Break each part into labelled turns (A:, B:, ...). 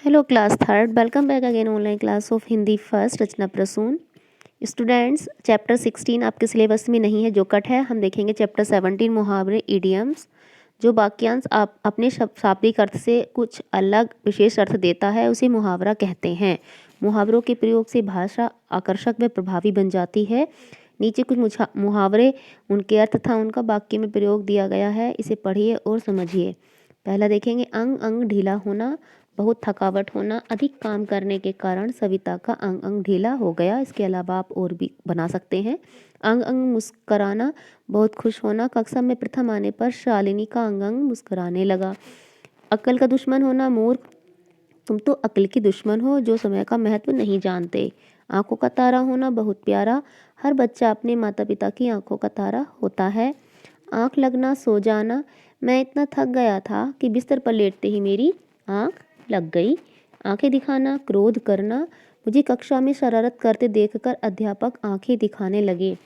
A: Hello class third, welcome back again online class of Hindi first Rachna Prasoon. Students, chapter 16 आपके syllabus में नहीं है, जो कट है। हम देखेंगे चैप्टर 17 मुहावरे इडियम्स। जो वाक्यांश आप अपने शाब्दिक अर्थ से कुछ अलग विशेष अर्थ देता है उसे मुहावरा कहते हैं। मुहावरों के प्रयोग से भाषा आकर्षक व प्रभावी बन जाती है। नीचे कुछ मुहावरे, उनके अर्थ तथा उनका वाक्य में प्रयोग दिया गया है, इसे पढ़िए और समझिए। पहला देखेंगे, अंग अंग ढीला होना, बहुत थकावट होना, अधिक काम करने के कारण सविता का अंग अंग ढीला हो गया। इसके अलावा आप और भी बना सकते हैं। अंग अंग मुस्कराना, बहुत खुश होना, कक्षा में प्रथम आने पर शालिनी का अंग अंग मुस्कुराने लगा। अक्ल का दुश्मन होना, मूर्ख, तुम तो अक्ल की दुश्मन हो जो समय का महत्व नहीं जानते। आंखों का तारा होना, बहुत प्यारा, हर बच्चा अपने माता पिता की आंखों का तारा होता है। आंख लगना, सो जाना, मैं इतना थक गया था कि बिस्तर पर लेटते ही मेरी आंख लग गई। आंखें दिखाना, क्रोध करना, मुझे कक्षा में शरारत करते देखकर अध्यापक आंखें दिखाने लगे।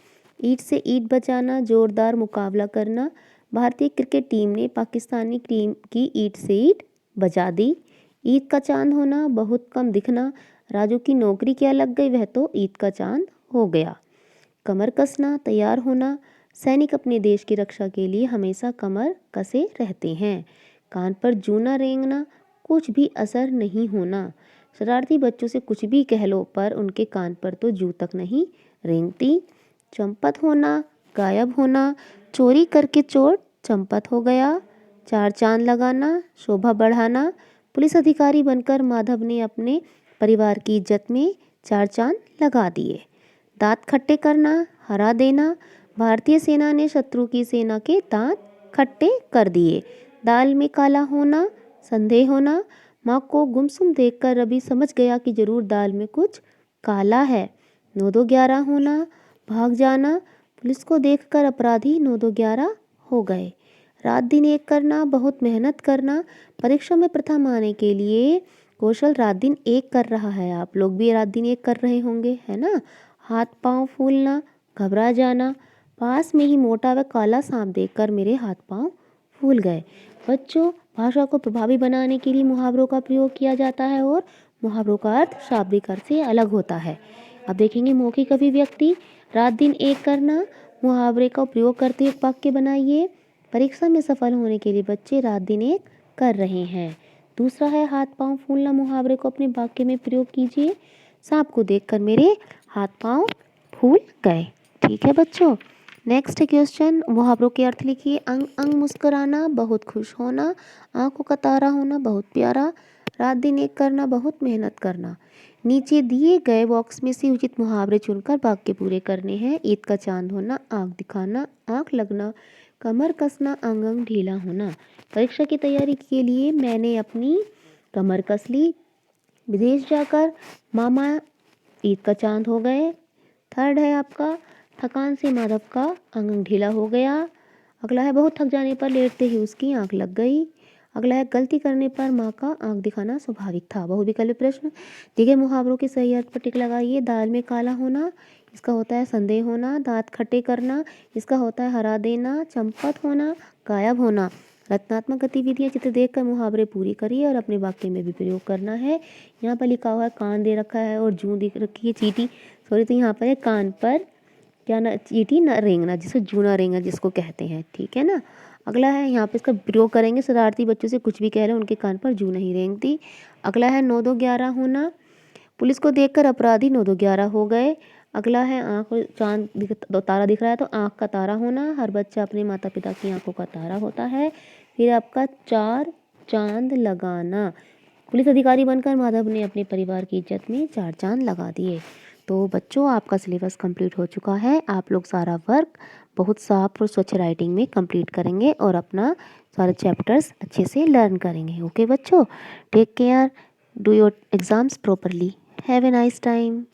A: ईंट से ईंट बजाना, जोरदार मुकाबला करना, भारतीय क्रिकेट टीम ने पाकिस्तानी टीम की ईंट से ईंट बजा दी। ईद का चांद होना, बहुत कम दिखना, राजू की नौकरी क्या लग गई, वह तो ईद का चांद हो गया। कमर कसना, तैयार होना, सैनिक अपने देश की रक्षा के लिए हमेशा कमर कसे रहते हैं। कान पर जूना रेंगना, कुछ भी असर नहीं होना, शरारती बच्चों से कुछ भी कह लो पर उनके कान पर तो जू तक नहीं रेंगती। चंपत होना, गायब होना, चोरी करके चोर चंपत हो गया। चार चांद लगाना, शोभा बढ़ाना, पुलिस अधिकारी बनकर माधव ने अपने परिवार की इज्जत में चार चांद लगा दिए। दांत खट्टे करना, हरा देना, भारतीय सेना ने शत्रु की सेना के दांत खट्टे कर दिए। दाल में काला होना, संदेह होना, माँ को गुमसुम देखकर रवि समझ गया कि जरूर दाल में कुछ काला है। 9-2-11 होना, भाग जाना, पुलिस को देखकर अपराधी 9-2-11 हो गए। रात दिन एक करना, बहुत मेहनत करना, परीक्षा में प्रथम आने के लिए कौशल रात दिन एक कर रहा है। आप लोग भी रात दिन एक कर रहे होंगे, है ना। हाथ पांव फूलना, घबरा जाना, पास में ही मोटा व काला सांप देखकर मेरे हाथ पांव फूल गए। बच्चों, भाषा को प्रभावी बनाने के लिए मुहावरों का प्रयोग किया जाता है और मुहावरों का अर्थ शाब्दिक अर्थ से अलग होता है। अब देखेंगे मौखिक अभिव्यक्ति। रात दिन एक करना, मुहावरे का प्रयोग करते हुए वाक्य बनाइए। परीक्षा में सफल होने के लिए बच्चे रात दिन एक कर रहे हैं। दूसरा है हाथ पांव फूलना, मुहावरे को अपने वाक्य में प्रयोग कीजिए। सांप को देखकर मेरे हाथ पांव फूल गए। ठीक है बच्चों। नेक्स्ट क्वेश्चन, मुहावरों के अर्थ लिखिए। अंग अंग मुस्कुराना, बहुत खुश होना, आंखों का तारा होना, बहुत प्यारा, रात दिन एक करना, बहुत मेहनत करना। नीचे दिए गए बॉक्स में से उचित मुहावरे चुनकर वाक्य पूरे करने हैं। ईद का चांद होना, आंख दिखाना, आंख लगना, कमर कसना, अंग अंग ढीला होना। परीक्षा की तैयारी के लिए मैंने अपनी कमर कस ली। विदेश जाकर मामा ईद का चांद हो गए। थर्ड है आपका, थकान से माधव का अंग अंग ढीला हो गया। अगला है, बहुत थक जाने पर लेटते ही उसकी आंख लग गई। अगला है, गलती करने पर माँ का आंख दिखाना स्वाभाविक था। बहुविकल्पी प्रश्न। दिए गए मुहावरों के सही अर्थ पर टिक लगाइए। दाल में काला होना, इसका होता है संदेह होना। दांत खट्टे करना, इसका होता है हरा देना। चंपत होना, गायब होना। रचनात्मक गतिविधियाँ चित्र देखकर मुहावरे पूरी करिए और अपने वाक्य में भी प्रयोग करना है। यहाँ पर लिखा हुआ है कान दे रखा है और जूं दिख रखी है, चीटी सॉरी, तो यहाँ पर है कान पर क्या ना चीटी न रेंगना, जिसको जूना रेंगना जिसको कहते हैं। ठीक है ना। अगला है, यहाँ पे इसका प्रयोग करेंगे। शरारती बच्चों से कुछ भी कह रहे हैं, उनके कान पर जू नहीं रेंगती। अगला है 9-2-11 होना, पुलिस को देखकर अपराधी 9-2-11 हो गए। अगला है, आँख चांद तारा दिख रहा है तो आँख का तारा होना, हर बच्चा अपने माता पिता की आंखों का तारा होता है। फिर आपका चार चांद लगाना, पुलिस अधिकारी बनकर माधव ने अपने परिवार की इज्जत में चार चांद लगा दिए। तो बच्चों, आपका सिलेबस कंप्लीट हो चुका है। आप लोग सारा वर्क बहुत साफ और स्वच्छ राइटिंग में कंप्लीट करेंगे और अपना सारे चैप्टर्स अच्छे से लर्न करेंगे। ओके बच्चों, take care, do your exams properly, have a nice time.